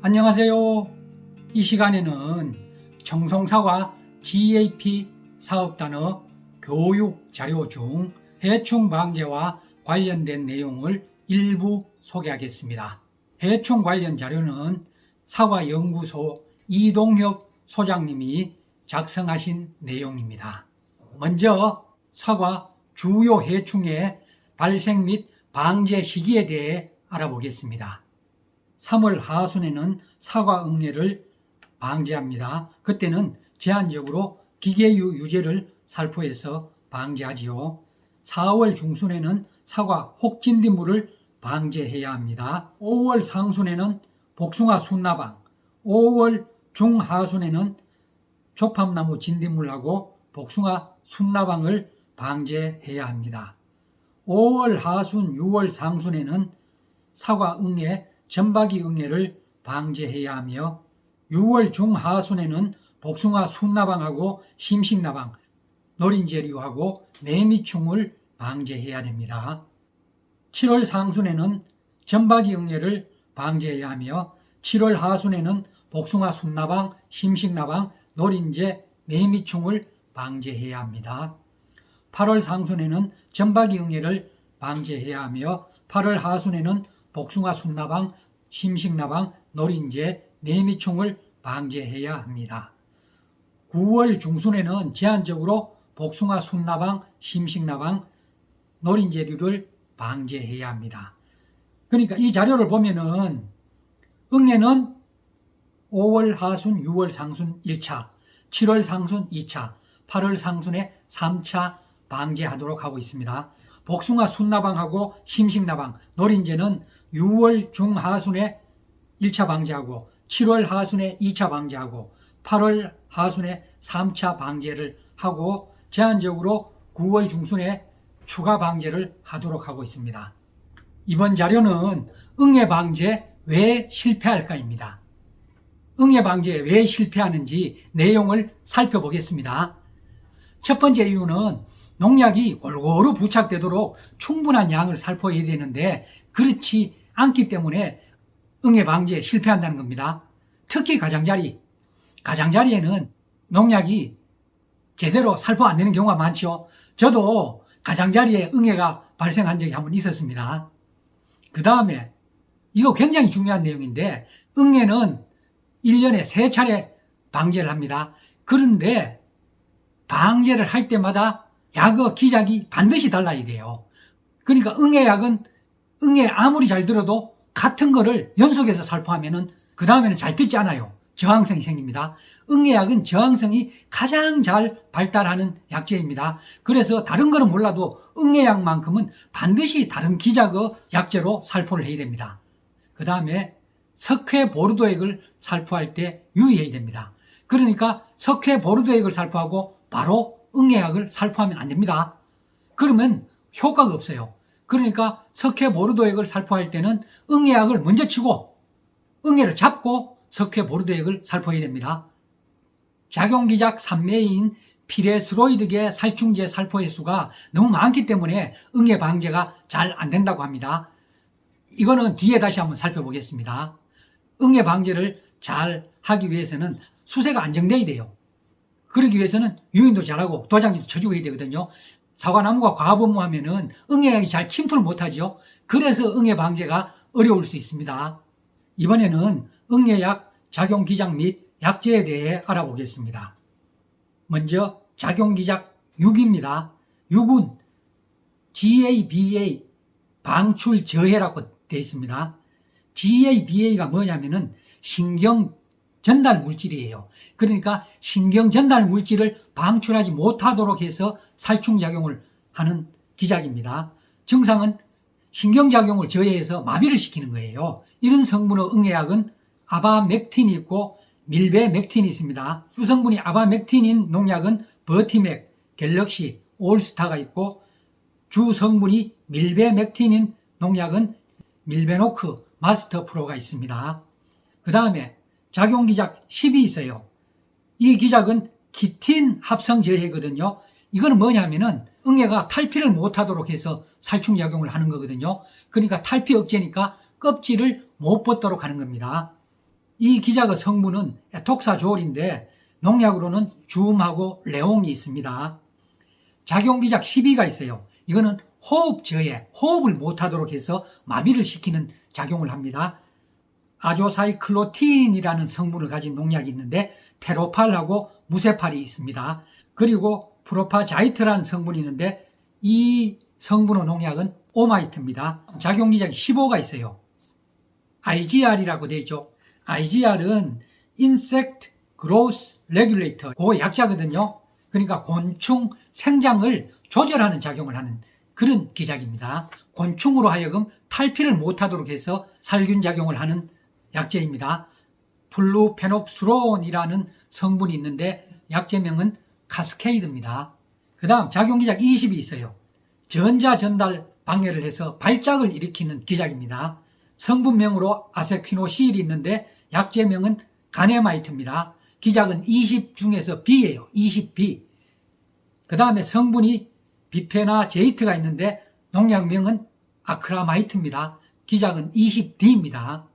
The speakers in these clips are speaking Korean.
안녕하세요. 이 시간에는 청송사과 GAP 사업단어 교육 자료 중 해충 방제와 관련된 내용을 일부 소개하겠습니다. 해충 관련 자료는 사과연구소 이동혁 소장님이 작성하신 내용입니다. 먼저 사과 주요 해충의 발생 및 방제 시기에 대해 알아보겠습니다. 3월 하순에는 사과 응애를 방제합니다. 그때는 제한적으로 기계유 유제를 살포해서 방제하지요. 4월 중순에는 사과 혹진딧물을 방제해야 합니다. 5월 상순에는 복숭아 순나방, 5월 중하순에는 조팝나무 진딧물하고 복숭아 순나방을 방제해야 합니다. 5월 하순, 6월 상순에는 사과 응애, 전박이 응애를 방제해야 하며 6월 중하순에는 복숭아 순나방하고 심식나방, 노린재류하고 매미충을 방제해야 됩니다. 7월 상순에는 전박이 응애를 방제해야 하며 7월 하순에는 복숭아 순나방, 심식나방, 노린재, 매미충을 방제해야 합니다. 8월 상순에는 전박이 응애를 방제해야 하며 8월 하순에는 복숭아 순나방, 심식나방, 노린재, 매미충을 방제해야 합니다. 9월 중순에는 제한적으로 복숭아 순나방, 심식나방, 노린재류를 방제해야 합니다. 그러니까 이 자료를 보면은 응애는 5월 하순, 6월 상순 1차, 7월 상순 2차, 8월 상순에 3차 방제하도록 하고 있습니다. 복숭아 순나방하고 심식나방, 노린재는 6월 중하순에 1차 방제하고 7월 하순에 2차 방제하고 8월 하순에 3차 방제를 하고 제한적으로 9월 중순에 추가 방제를 하도록 하고 있습니다. 이번 자료는 응애 방제 왜 실패할까입니다. 응애 방제에 왜 실패하는지 내용을 살펴보겠습니다. 첫 번째 이유는 농약이 골고루 부착되도록 충분한 양을 살포해야 되는데 그렇지 않기 때문에 응애 방제에 실패한다는 겁니다. 특히 가장자리에는 농약이 제대로 살포 안 되는 경우가 많죠. 저도 가장자리에 응애가 발생한 적이 한번 있었습니다. 그 다음에 이거 굉장히 중요한 내용인데 응애는 1년에 3차례 방제를 합니다. 그런데 방제를 할 때마다 약의 기작이 반드시 달라야 돼요. 그러니까 응애약은 응애 아무리 잘 들어도 같은 거를 연속해서 살포하면은 그 다음에는 잘 듣지 않아요. 저항성이 생깁니다. 응애약은 저항성이 가장 잘 발달하는 약제입니다. 그래서 다른 거는 몰라도 응애약만큼은 반드시 다른 기작의 약제로 살포를 해야 됩니다. 그 다음에 석회보르도액을 살포할 때 유의해야 됩니다. 그러니까 석회보르도액을 살포하고 바로 응애약을 살포하면 안 됩니다. 그러면 효과가 없어요. 그러니까 석회보르도액을 살포할 때는 응애약을 먼저 치고 응애를 잡고 석회보르도액을 살포해야 됩니다. 작용기작 3매인 피레스로이드계 살충제 살포 횟수가 너무 많기 때문에 응애 방제가 잘 안 된다고 합니다. 이거는 뒤에 다시 한번 살펴보겠습니다. 응애 방제를 잘 하기 위해서는 수세가 안정돼야 돼요. 그러기 위해서는 유인도 잘하고 도장지도 쳐주고 해야 되거든요. 사과나무가 과부무하면은 응애약이 잘 침투를 못하죠. 그래서 응애 방제가 어려울 수 있습니다. 이번에는 응애약 작용기작 및 약제에 대해 알아보겠습니다. 먼저 작용기작 6입니다. 6은 GABA 방출 저해라고 되어 있습니다. GABA가 뭐냐면은 신경 전달 물질이에요. 그러니까 신경 전달 물질을 방출하지 못하도록 해서 살충작용을 하는 기작입니다. 증상은 신경작용을 저해해서 마비를 시키는 거예요. 이런 성분의 응애약은 아바맥틴이 있고 밀베맥틴이 있습니다. 주성분이 아바맥틴인 농약은 버티맥, 갤럭시, 올스타가 있고 주성분이 밀베맥틴인 농약은 밀베노크, 마스터프로가 있습니다. 그 다음에 작용기작 10이 있어요. 이 기작은 키틴 합성 저해거든요. 이거는 뭐냐면은 응애가 탈피를 못하도록 해서 살충작용을 하는 거거든요. 그러니까 탈피 억제니까 껍질을 못 벗도록 하는 겁니다. 이 기작의 성분은 에톡사조올인데 농약으로는 줌하고 레옹이 있습니다. 작용기작 12가 있어요. 이거는 호흡 저해, 호흡을 못하도록 해서 마비를 시키는 작용을 합니다. 아조사이클로틴이라는 성분을 가진 농약이 있는데 페로팔하고 무세팔이 있습니다. 그리고 프로파자이트라는 성분이 있는데 이 성분의 농약은 오마이트입니다. 작용기작이 15가 있어요. IGR이라고 되어 있죠. IGR은 Insect Growth Regulator, 그 약자거든요. 그러니까 곤충 생장을 조절하는 작용을 하는 그런 기작입니다. 곤충으로 하여금 탈피를 못하도록 해서 살균 작용을 하는 약재입니다. 플루페녹스론이라는 성분이 있는데 약재명은 카스케이드입니다. 그 다음 작용기작 20이 있어요. 전자전달 방해를 해서 발작을 일으키는 기작입니다. 성분명으로 아세퀴노실이 있는데 약재명은 가네마이트입니다. 기작은 20 중에서 B예요. 20B. 그 다음에 성분이 비페나제이트가 있는데 농약명은 아크라마이트입니다. 기작은 20D입니다.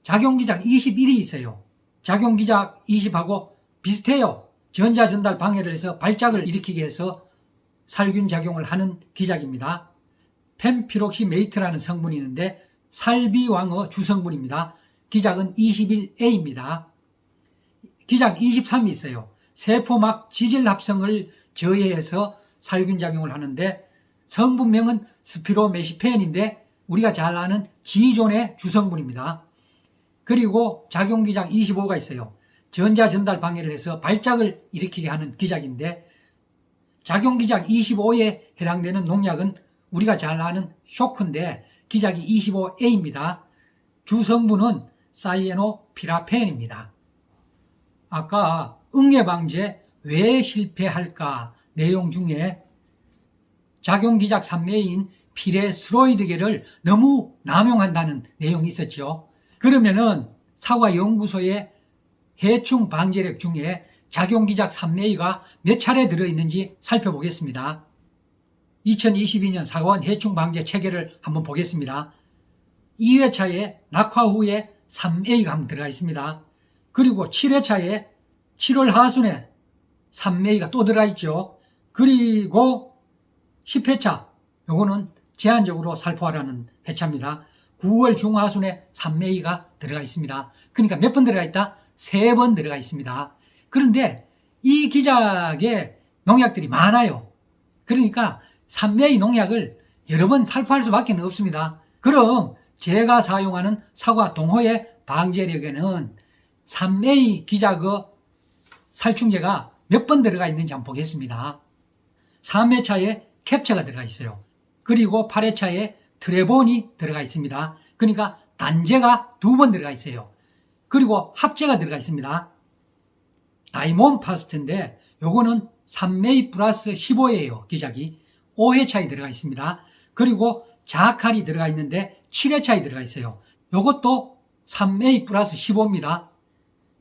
작용기작 21이 있어요. 작용기작 20하고 비슷해요. 전자전달 방해를 해서 발작을 일으키게 해서 살균 작용을 하는 기작입니다. 펜피록시메이트라는 성분이 있는데 살비왕의 주성분입니다. 기작은 21A입니다. 기작 23이 있어요. 세포막 지질 합성을 저해해서 살균 작용을 하는데 성분명은 스피로메시펜인데 우리가 잘 아는 지존의 주성분입니다. 그리고 작용기작 25가 있어요. 전자전달 방해를 해서 발작을 일으키게 하는 기작인데 작용기작 25에 해당되는 농약은 우리가 잘 아는 쇼크인데 기작이 25A입니다. 주성분은 사이에노피라펜입니다. 아까 응애 왜 실패할까 내용 중에 작용기작 3매인 피레스로이드계를 너무 남용한다는 내용이 있었죠. 그러면은 사과연구소의 해충 방제력 중에 작용기작 3매가 몇 차례 들어있는지 살펴보겠습니다. 2022년 사과원 해충 방제 체계를 한번 보겠습니다. 2회차에 낙화 후에 3A가 한번 들어가 있습니다. 그리고 7회차에 7월 하순에 3A가 또 들어가 있죠. 그리고 10회차, 요거는 제한적으로 살포하라는 회차입니다. 9월 중하순에 3A가 들어가 있습니다. 그러니까 몇 번 들어가 있다? 3번 들어가 있습니다. 그런데 이 기작에 농약들이 많아요. 그러니까 3A 농약을 여러 번 살포할 수밖에 없습니다. 그럼 제가 사용하는 사과 동호회 방제력에는 3A 기작의 살충제가 몇 번 들어가 있는지 한번 보겠습니다. 3회차에 캡처가 들어가 있어요. 그리고 8회차에 트레본이 들어가 있습니다. 그러니까 단제가 2번 들어가 있어요. 그리고 합제가 들어가 있습니다. 다이몬파스트인데 요거는 3A 플러스 15예요. 기작이 5회차에 들어가 있습니다. 그리고 자칼이 들어가 있는데 7회차에 들어가 있어요. 요것도 3A 플러스 15입니다.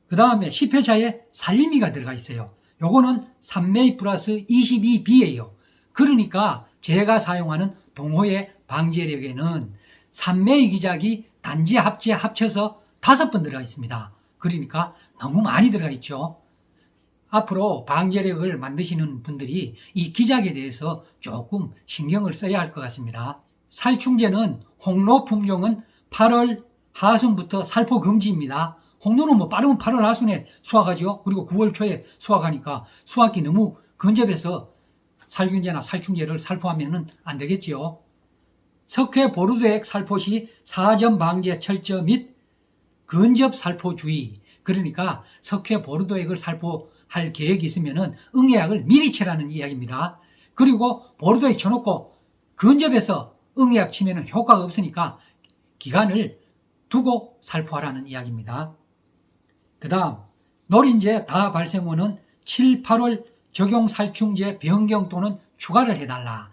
그 다음에 10회차에 살리미가 들어가 있어요. 요거는 3A 플러스 22B예요. 그러니까 제가 사용하는 동호회 방제력에는 3A 기작이 단지 합제 합쳐서 5번 들어가 있습니다. 그러니까 너무 많이 들어가 있죠. 앞으로 방제력을 만드시는 분들이 이 기작에 대해서 조금 신경을 써야 할 것 같습니다. 살충제는 홍로 품종은 8월 하순부터 살포 금지입니다. 홍로는 뭐 빠르면 8월 하순에 수확하죠. 그리고 9월 초에 수확하니까 수확기 너무 근접해서 살균제나 살충제를 살포하면 안 되겠지요. 석회 보르도액 살포 시 사전 방제 철저 및 근접 살포 주의. 그러니까 석회 보르도액을 살포할 계획이 있으면 응애약을 미리 치라는 이야기입니다. 그리고 보르도액 쳐놓고 근접해서 응애약 치면 효과가 없으니까 기간을 두고 살포하라는 이야기입니다. 그 다음 노린재 다 발생 후는 7, 8월 적용 살충제 변경 또는 추가를 해달라.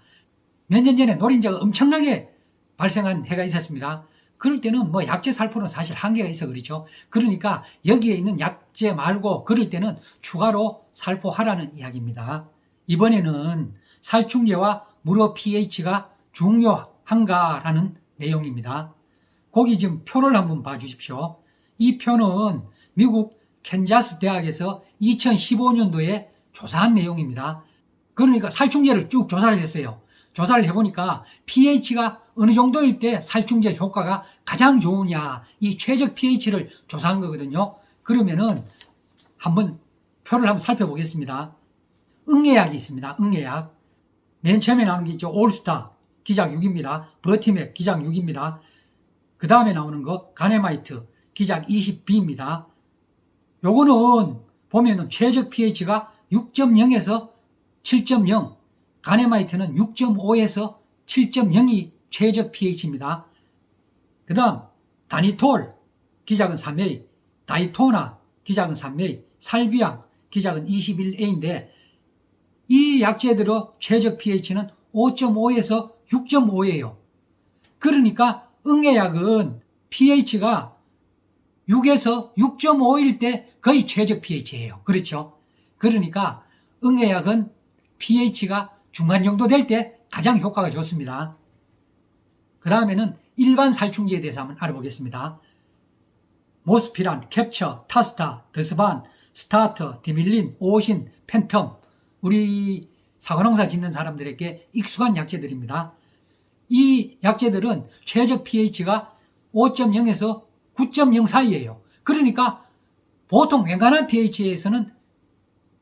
몇 년 전에 노린재가 엄청나게 발생한 해가 있었습니다. 그럴 때는 뭐 약재 살포는 사실 한계가 있어 그렇죠. 그러니까 여기에 있는 약재 말고 그럴 때는 추가로 살포하라는 이야기입니다. 이번에는 살충제와 물의 pH가 중요한가라는 내용입니다. 거기 지금 표를 한번 봐주십시오. 이 표는 미국 캔자스 대학에서 2015년도에 조사한 내용입니다. 그러니까 살충제를 쭉 조사를 했어요. 조사를 해보니까 pH가 어느 정도일 때 살충제 효과가 가장 좋으냐, 이 최적 pH를 조사한 거거든요. 그러면은 표를 한번 살펴보겠습니다. 응애약이 있습니다. 응애약. 맨 처음에 나오는 게 있죠. 올스타 기작 6입니다. 버티맥 기작 6입니다. 그 다음에 나오는 거 가네마이트 기작 20B입니다. 요거는 보면은 최적 pH가 6.0에서 7.0, 가네마이트는 6.5에서 7.0이 최적 pH입니다. 그 다음 다니톨 기작은 3A, 다이토나 기작은 3A, 살비앙 기작은 21A인데 이 약제들의 최적 pH는 5.5에서 6.5예요. 그러니까 응애약은 pH가 6에서 6.5일 때 거의 최적 pH예요. 그렇죠? 그러니까 응애약은 pH가 중간 정도 될 때 가장 효과가 좋습니다. 그 다음에는 일반 살충제에 대해서 한번 알아보겠습니다. 모스피란, 캡처, 타스타, 드스반, 스타터, 디밀린, 오신, 팬텀, 우리 사과농사 짓는 사람들에게 익숙한 약제들입니다. 이 약제들은 최적 pH가 5.0에서 9.0 사이예요. 그러니까 보통 웬간한 pH에서는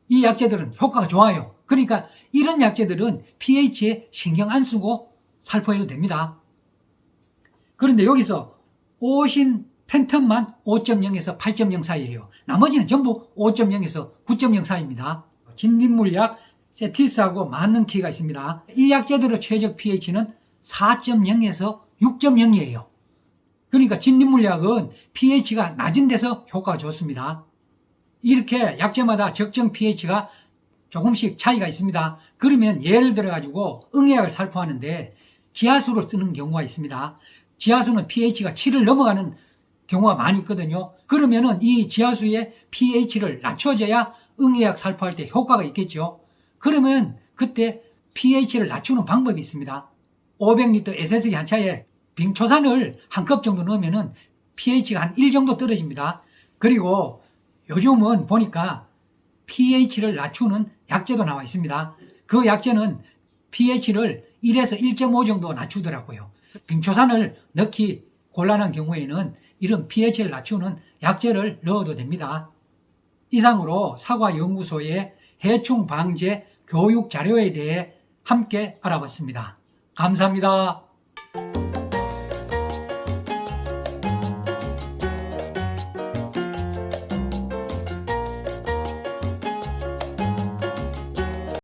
이 약제들은 효과가 좋아요. 그러니까 이런 약제들은 pH에 신경 안 쓰고 살포해도 됩니다. 그런데 여기서 오신 팬텀만 5.0에서 8.0 사이예요. 나머지는 전부 5.0에서 9.0 사이입니다. 진딧물약 세티스하고 만능키가 있습니다. 이 약제들의 최적 pH는 4.0에서 6.0이에요. 그러니까 진딧물약은 pH가 낮은 데서 효과가 좋습니다. 이렇게 약제마다 적정 pH가 조금씩 차이가 있습니다. 그러면 예를 들어 가지고 응애약을 살포하는데 지하수를 쓰는 경우가 있습니다. 지하수는 pH가 7을 넘어가는 경우가 많이 있거든요. 그러면은 이 지하수의 pH를 낮춰줘야 응애약 살포할 때 효과가 있겠죠. 그러면 그때 pH를 낮추는 방법이 있습니다. 500L SS기 한 차에 빙초산을 한 컵 정도 넣으면은 pH가 한 1 정도 떨어집니다. 그리고 요즘은 보니까 pH를 낮추는 약제도 나와 있습니다. 그 약제는 pH를 1에서 1.5 정도 낮추더라고요. 빙초산을 넣기 곤란한 경우에는 이런 pH를 낮추는 약제를 넣어도 됩니다. 이상으로 사과연구소의 해충 방제 교육 자료에 대해 함께 알아봤습니다. 감사합니다.